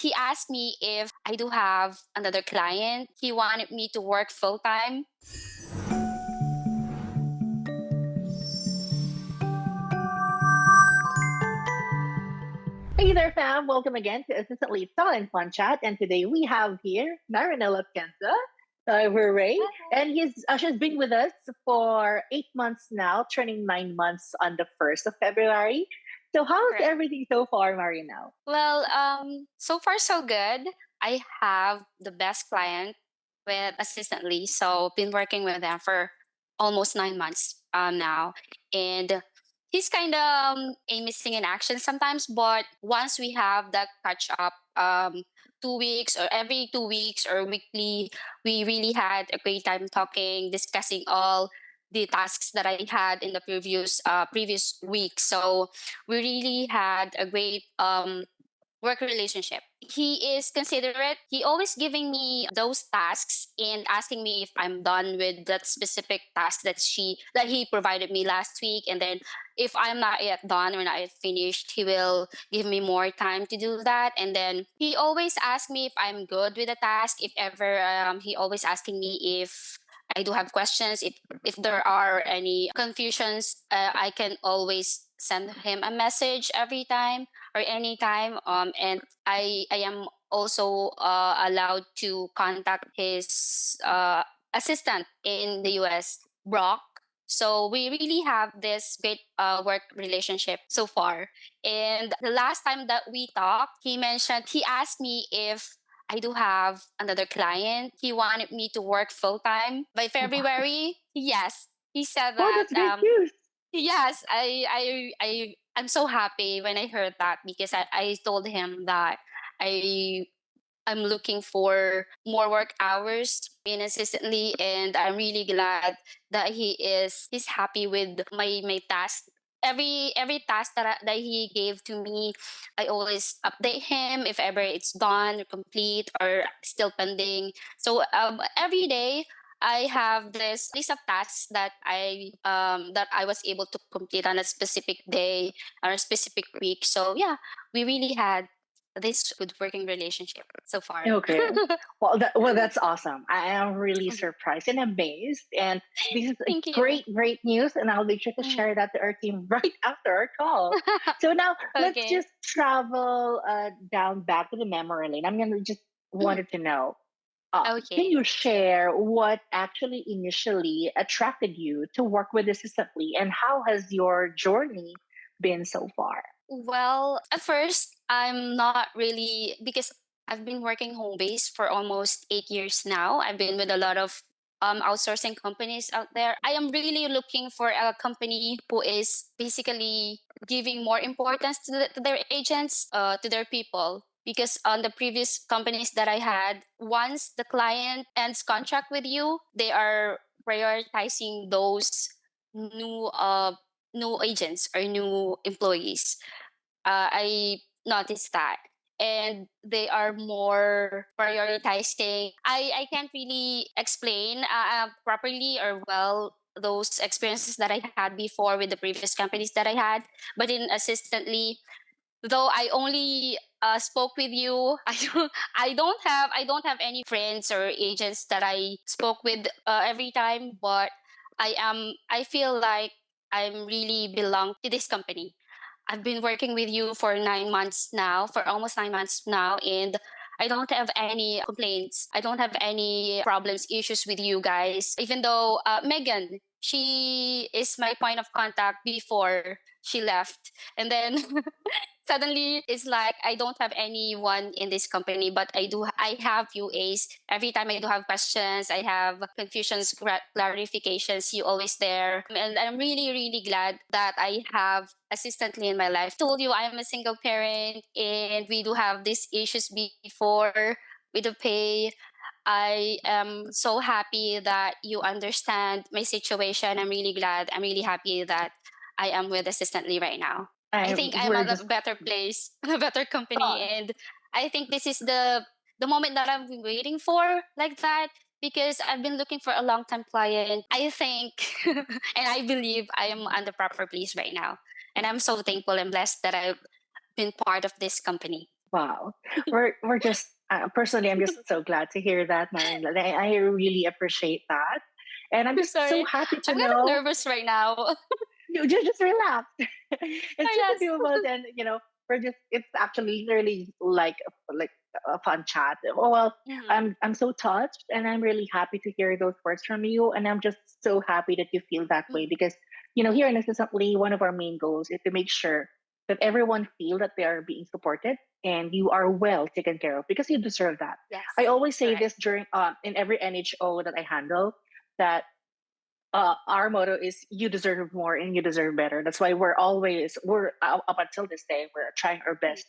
He asked me if I do have another client. He wanted me to work full time. Hey there, fam. Welcome again to Assistant Lead Talent Fun Chat. And today we have here Marinelle hooray. And she's been with us for 8 months now, turning 9 months on the 1st of February. So, how's Correct. everything so far, Marinelle? Well, so far so good. I have the best client with assistantly, so been working with them for almost 9 months now, and he's kind of a missing in action sometimes. But once we have that catch up, 2 weeks or every 2 weeks or weekly, we really had a great time talking, discussing all the tasks that I had in the previous week. So we really had a great work relationship. He is considerate. He always giving me those tasks and asking me if I'm done with that specific task that he provided me last week. And then if I'm not yet done or not yet finished, he will give me more time to do that. And then he always asks me if I'm good with the task. If ever he always asking me if I do have questions. If there are any confusions, I can always send him a message every time or anytime. And I am also allowed to contact his assistant in the US, Brock. So we really have this great work relationship so far. And the last time that we talked, he asked me if I do have another client. He wanted me to work full time by Wow. February. Yes, he said Oh, that. that's great news. Yes, I'm so happy when I heard that because I told him that I I'm looking for more work hours incessantly, and I'm really glad that he's happy with my task. Every task that he gave to me, I always update him if ever it's done or complete or still pending. So every day I have this list of tasks that I was able to complete on a specific day or a specific week. So yeah, we really had this good working relationship so far. Okay. Well, that's awesome. I am really surprised and amazed. And this is a Thank you. great news. And I'll be sure to Mhm. share that to our team right after our call. So now let's Okay. just travel down back to the memory lane. I'm going to just Mm, wanted to know, can okay. you share what actually initially attracted you to work with Assistantly and how has your journey been so far? Well, at first, I'm not really because I've been working home base for almost 8 years now. I've been with a lot of outsourcing companies out there. I am really looking for a company who is basically giving more importance to their agents, to their people. Because on the previous companies that I had, once the client ends contract with you, they are prioritizing those new new agents or new employees. I noticed that. And they are more prioritizing. I can't really explain properly or well those experiences that I had before with the previous companies that I had. But in assistantly, though I only spoke with you, I don't have any friends or agents that I spoke with every time. But I feel like I'm really belong to this company. I've been working with you for 9 months now, for almost 9 months now, and I don't have any complaints. I don't have any problems, issues with you guys. Even though Megan, she is my point of contact before she left. And then suddenly it's like I don't have anyone in this company, but I have you Ace. Every time I do have questions, I have confusions, clarifications, you always there. And I'm really, really glad that I have assistantly in my life. Told you I'm a single parent and we do have these issues before with the pay. I am so happy that you understand my situation. I'm really glad. I'm really happy that I am with Assistantly right now. I think I'm We're at a just better place, a better company, uh, and I think this is the moment that I've been waiting for, like that, because I've been looking for a long time client. I think, and I believe I am on the proper place right now, and I'm so thankful and blessed that I've been part of this company. Wow. We're just personally, I'm just so glad to hear that, Marin. I really appreciate that, and I'm just so Sorry, happy I'm to kind of know. nervous right now. You just relax. It's just a Yes. few of us, and we're just. It's actually literally like a fun chat. Oh, well, Mhm. I'm so touched, and I'm really happy to hear those words from you, and I'm just so happy that you feel that way Mhm. because here in Assistantly, one of our main goals is to make sure that everyone feel that they are being supported and you are well taken care of because you deserve that. I Yes. always say Correct. this during in every NHO that I handle that our motto is you deserve more and you deserve better. That's why we're up until this day we're trying our Mhm. best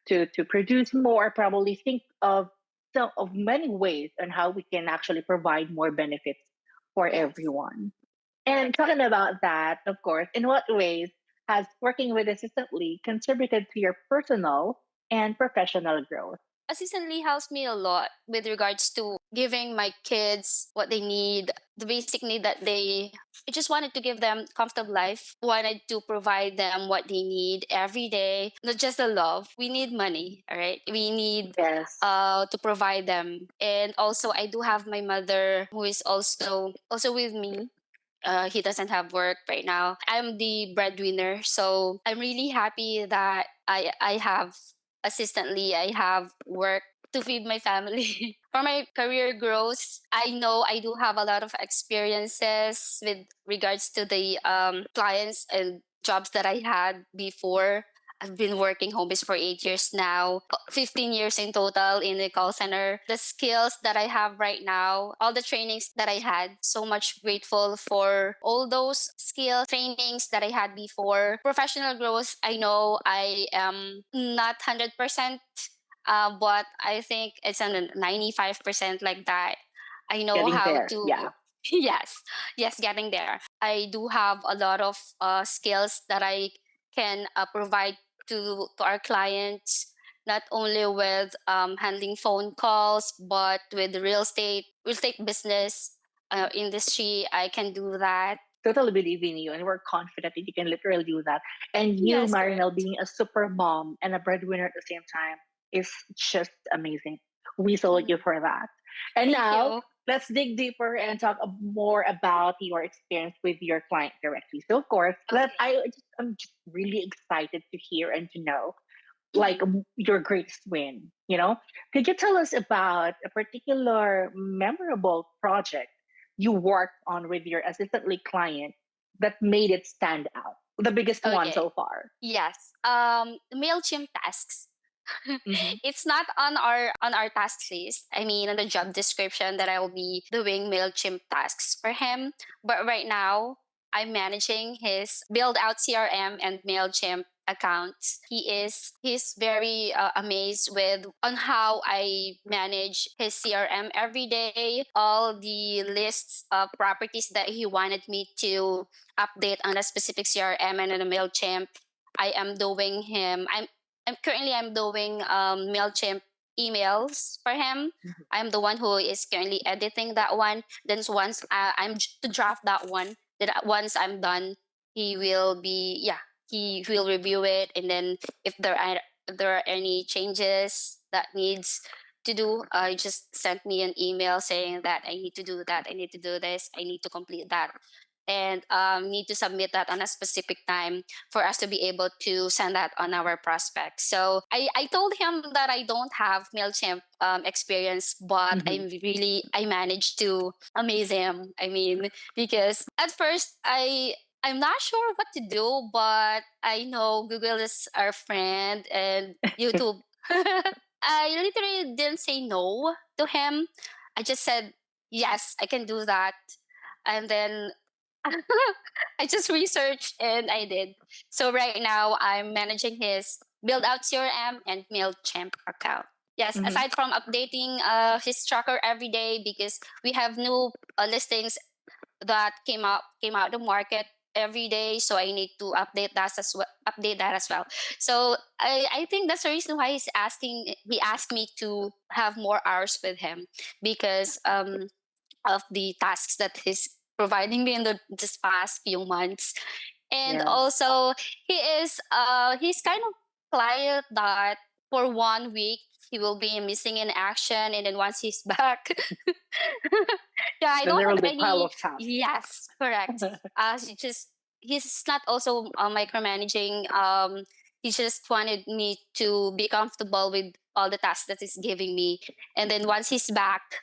to produce more. Probably think of some of many ways on how we can actually provide more benefits for Yes. everyone. And talking about that, of course, in what ways has working with Assistantly contributed to your personal and professional growth? Assistantly helps me a lot with regards to giving my kids what they need, the basic need that they. I just wanted to give them comfortable life. Wanted to provide them what they need every day, not just the love. We need money, all right. We need Yes, to provide them, and also I do have my mother who is also with me. He doesn't have work right now. I'm the breadwinner, so I'm really happy that I have assistantly. I have work to feed my family. For my career growth, I know I do have a lot of experiences with regards to the clients and jobs that I had before. I've been working home base for 8 years now, 15 years in total in the call center. The skills that I have right now, all the trainings that I had, so much grateful for all those skills, trainings that I had before. Professional growth, I know I am not 100%, but I think it's a 95% like that. I know getting how there. to, Yeah. yes, yes, getting there. I do have a lot of skills that I can provide to our clients, not only with handling phone calls, but with real estate business industry. I can do that. Totally believe in you, and we're confident that you can literally do that. And you, Yes, Marinelle, correct. being a super mom and a breadwinner at the same time is just amazing. We salute you Mhm. for that. And Thank now you. let's dig deeper and talk more about your experience with your client directly. So, of course, Okay. I'm just really excited to hear and to know like Mhm. your greatest win. Could you tell us about a particular memorable project you worked on with your assistantly client that made it stand out, the biggest one Okay. so far? Yes. Mailchimp tasks. Hmm. It's not on our task list. I mean, on the job description that I will be doing Mailchimp tasks for him. But right now, I'm managing his build out CRM and Mailchimp accounts. He's very amazed with on how I manage his CRM every day. All the lists of properties that he wanted me to update on a specific CRM and on a Mailchimp. I am doing him. I'm doing Mailchimp emails for him. I'm the one who is currently editing that one. Then once to draft that one, then once I'm done, he will be yeah he will review it, and then if there are any changes that needs to do, just send me an email saying that I need to do that, I need to do this, I need to complete that, and need to submit that on a specific time for us to be able to send that on our prospects. So I told him that I don't have MailChimp experience, but Hmm. I managed to amaze him. I mean, because at first I'm not sure what to do, but I know Google is our friend and YouTube. I literally didn't say no to him. I just said, yes, I can do that. And then I just researched and I did. So right now I'm managing his build out CRM and MailChimp account. Yes, Hmm. aside from updating his tracker every day because we have new listings that came out the market every day, so I need to update that as well. So I think that's the reason why he asked me to have more hours with him because of the tasks that he's providing me in this past few months. And Yes. also he's kind of client that for 1 week he will be missing in action, and then once he's back, yeah, I Then don't there will have be a pile any. of tasks. Yes, correct. He's not also micromanaging. He just wanted me to be comfortable with all the tasks that he's giving me, and then once he's back,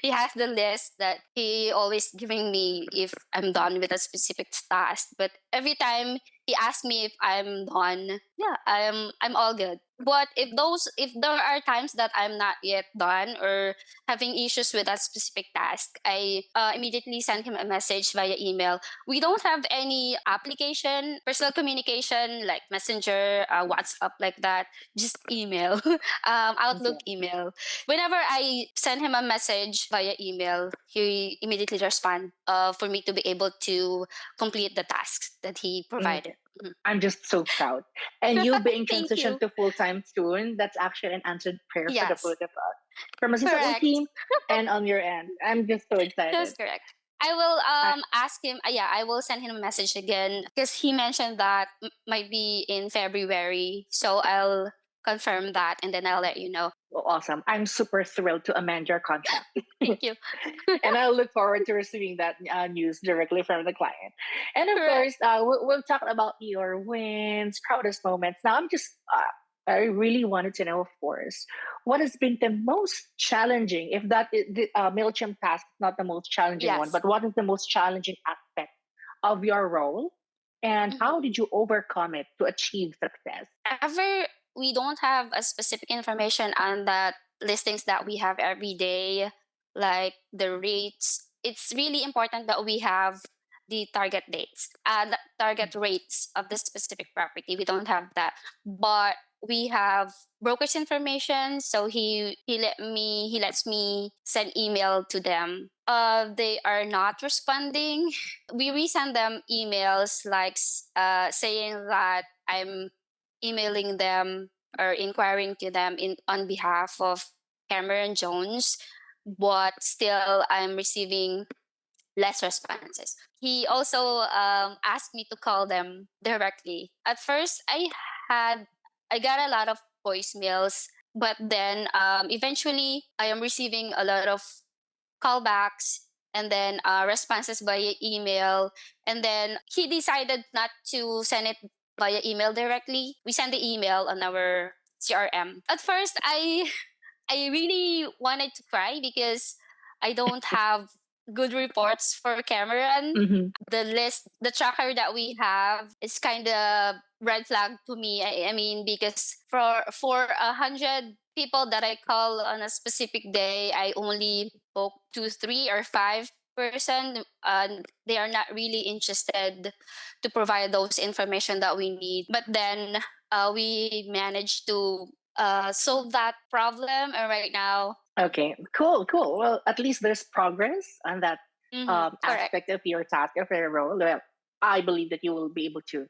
he has the list that he always giving me if I'm done with a specific task. But every time he asks me if I'm done, yeah, I'm all good. But if there are times that I'm not yet done or having issues with that specific task, I immediately send him a message via email. We don't have any application, personal communication like Messenger, WhatsApp, like that. Just email, Outlook Okay. email. Whenever I send him a message via email, he immediately respond for me to be able to complete the tasks that he provided. Okay. Mhm. I'm just so proud. And you being Thank transitioned you. to full time soon, that's actually an answered prayer for the Yes, both of us. From assistant correct. team and on your end. I'm just so That's excited. correct. I will I, ask him. Yeah, I will send him a message again because he mentioned that might be in February. So I'll confirm that and then I'll let you know. awesome. I'm super thrilled to amend your contract. Thank you. And I look forward to receiving that news directly from the client. And of Correct. course, we'll talk about your wins, proudest moments. Now, I really wanted to know, of course, what has been the most challenging, if that is the MailChimp task is not the most challenging one, Yes. but what is the most challenging aspect of your role? And how Mhm. did you overcome it to achieve success? Ever we don't have a specific information on that listings that we have every day, like the rates. It's really important that we have the target dates, the target rates of the specific property. We don't have that, but we have broker's information. So he lets me send email to them. They are not responding. We resend them emails like saying that I'm emailing them or inquiring to them in on behalf of Cameron Jones, but still I'm receiving less responses. He also asked me to call them directly. At first, had I got a lot of voicemails, but then eventually I am receiving a lot of callbacks and then responses via email. And then he decided not to send it via email directly. We send the email on our CRM. At first, I really wanted to cry because I don't have good reports for Cameron. Mm-hmm. The tracker that we have is kind of red flag to me. I mean, because for 100 people that I call on a specific day, I only spoke to 3 or 5 person, and they are not really interested to provide those information that we need. But then we managed to solve that problem, and right now, Okay, cool, cool. Well, at least there's progress on that correct. aspect of your task, of your role. Well, I believe that you will be able to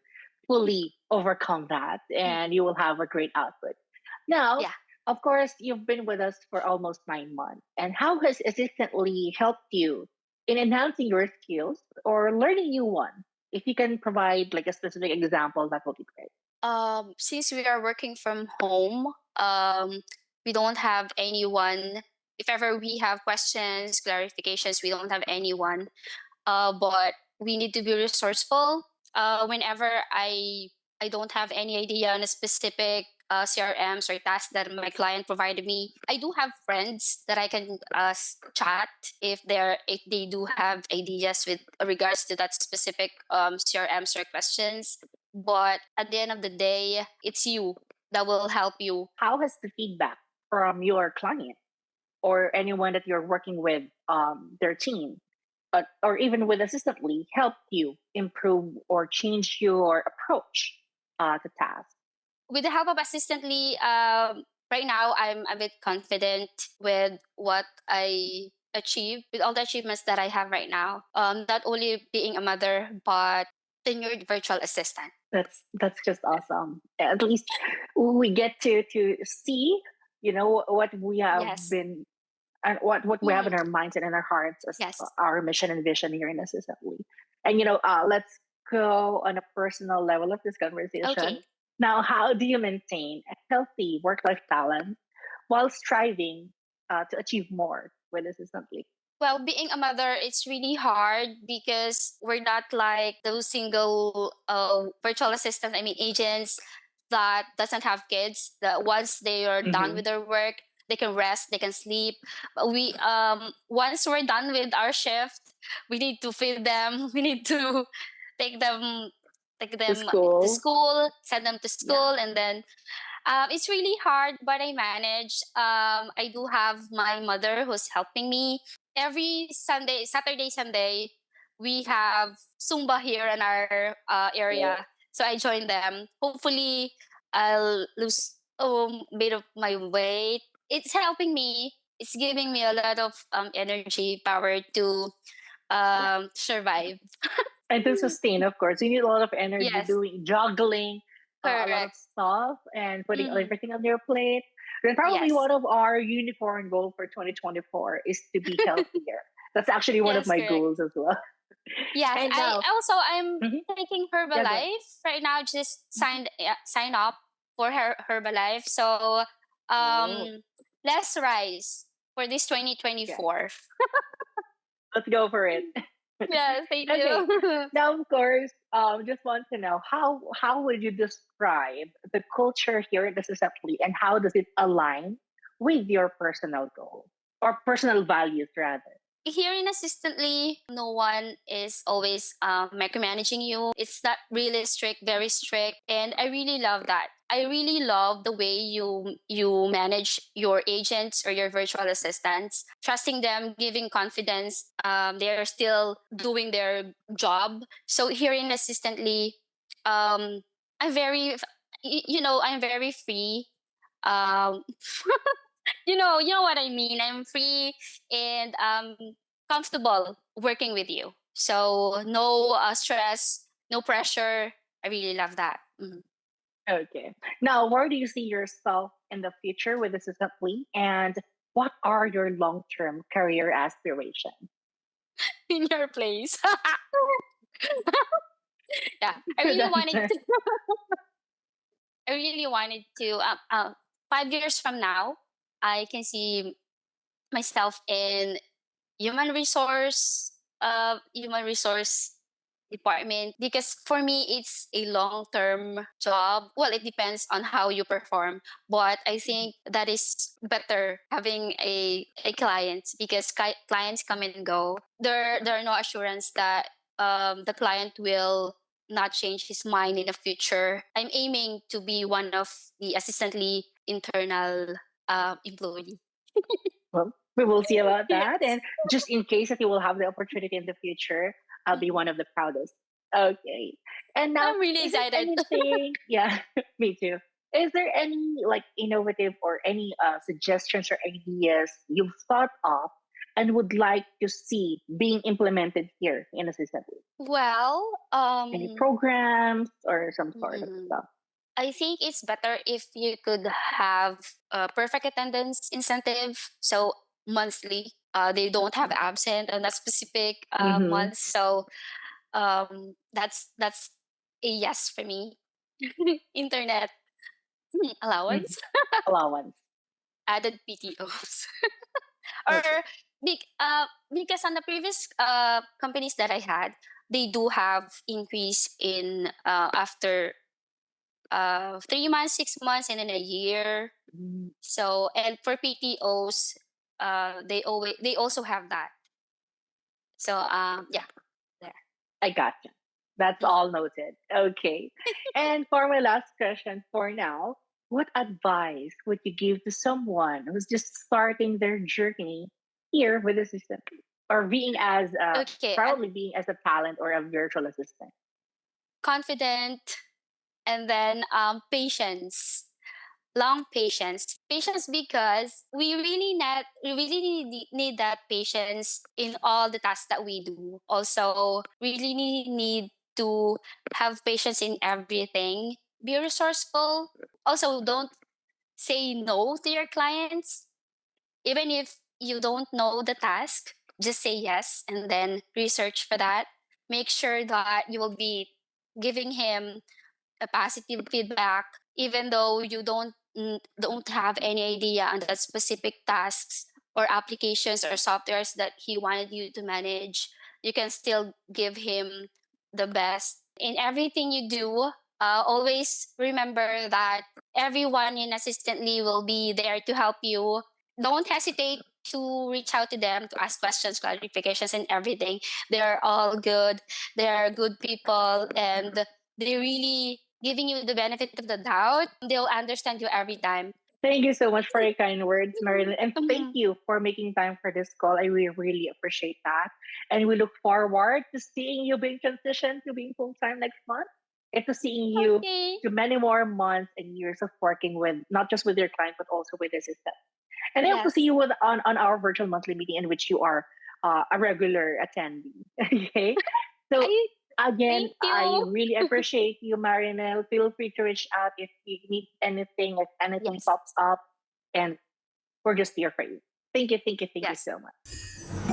fully overcome that and Mhm. you will have a great output. Now, Yeah. of course, you've been with us for almost 9 months. And how has Assistantly helped you in enhancing your skills or learning new ones? If you can provide like a specific example, that would be great. Since we are working from home, we don't have anyone. If ever we have questions, clarifications, we don't have anyone. But we need to be resourceful. Whenever I don't have any idea on a specific CRMs or tasks that my client provided me, I do have friends that I can chat if they do have ideas with regards to that specific CRMs or questions. But at the end of the day, it's you that will help you. How has the feedback from your client or anyone that you're working with, their team, or even with Assistantly, helped you improve or change your approach to tasks? With the help of Assistantly, right now I'm a bit confident with what I achieved, with all the achievements that I have right now. Not only being a mother, but tenured virtual assistant. That's just awesome. At least we get to see, what we have Yes. been and what we have in Mhm. our minds and in our hearts as Yes. our mission and vision here in Assistantly. And let's go on a personal level of this conversation. Okay. Now, how do you maintain a healthy work life balance while striving to achieve more with assistantly? Well, being a mother, it's really hard because we're not like those single virtual assistants, I mean agents that doesn't have kids. That once they are done Mm-hmm. with their work, they can rest, they can sleep. But we once we're done with our shift, we need to feed them. We need to take them take To them to school. school, send them to Yeah. school, and then it's really hard, but I manage. I do have my mother who's helping me. Every Sunday, Saturday, Sunday, we have Zumba here in our area. So I join them. Hopefully, I'll lose a bit of my weight. It's helping me. It's giving me a lot of energy, power to Yeah. survive. And to sustain, of course, you need a lot of energy Yes, doing juggling a lot of correct. stuff and putting Hmm. everything on your plate. Then probably Yes, one of our unicorn goal for 2024 is to be healthier. That's actually one of yes, my correct. goals as well. Yes, And I now, also I'm mhm, taking yeah, go ahead. Herbalife right now. Just Mhm. sign up for Herbalife. So Oh, um less rice for this yeah. 2024. Let's go for it. Yes, thank Okay. you. Now, of course, just want to know how would you describe the culture here at the Assembly, and how does it align with your personal goal or personal values, rather? Here in Assistantly, no one is always micromanaging you. It's not really strict, very strict, and I really love that. I really love the way you manage your agents or your virtual assistants, trusting them, giving confidence. They are still doing their job. So here in Assistantly, um, I'm very, I'm very free. Um, you know what I mean. I'm free and comfortable working with you. So no stress, no pressure. I really love that. Mhm. Okay. Now, where do you see yourself in the future with the Assembly, and what are your long-term career aspirations? In your place. Yeah, Good answer. I really wanted to. 5 years from now, I can see myself in human resource department, because for me it's a long term job. Well, it depends on how you perform, but I think that is better having a client, because clients come and go. There are no assurance that the client will not change his mind in the future. I'm aiming to be one of the assistantly internal employee. Well, we will see about that. Yes, And just in case that you will have the opportunity in the future, I'll be mhm. one of the proudest. Okay. And now, I'm really is there excited. anything? Yeah, me too. Is there any like innovative or any suggestions or ideas you've thought of and would like to see being implemented here in Assistantly? Well, Any programs or some sort of mm, stuff? I think it's better if you could have a perfect attendance incentive. So monthly, they don't have absent on that specific Mm-hmm. month. So that's a yes for me. Internet Mm-hmm. allowance, Allowance. added PTOs, Okay. or because on the previous companies that I had, they do have increase in after 3 months, 6 months, and then a year. Mm, So, and for PTOs, they also have that. So, yeah, there. I gotcha. That's Mhm. all noted. Okay. And for my last question for now, what advice would you give to someone who's just starting their journey here with a system, or being as Okay, probably being as a talent or a virtual assistant? confident, and then patience. Long patience, because we really need that patience in all the tasks that we do. Also, really need to have patience in everything. Be resourceful. Also, don't say no to your clients. Even if you don't know the task, just say yes and then research for that. Make sure that you will be giving him a positive feedback, even though you don't have any idea on that specific tasks or applications or softwares that he wanted you to manage. You can still give him the best in everything you do. Always remember that everyone in assistantly will be there to help you. Don't hesitate to reach out to them to ask questions, clarifications, and everything. They're all good. They're good people, and they're really giving you the benefit of the doubt. They'll understand you every time. Thank you so much for your kind words, Marilyn. And thank Mhm. you for making time for this call. I really, really appreciate that. And we look forward to seeing you being transitioned to being full time next month and to seeing you Okay. to many more months and years of working with not just with your client, but also with the system. And I hope to see Yes. you on our virtual monthly meeting in which you are a regular attendee. Okay. So I again, thank I you. really appreciate you, Marinelle. Feel free to reach out if you need anything, if anything Yes. pops up, and we're just here for you. Thank you, thank you, thank you Yes. so much.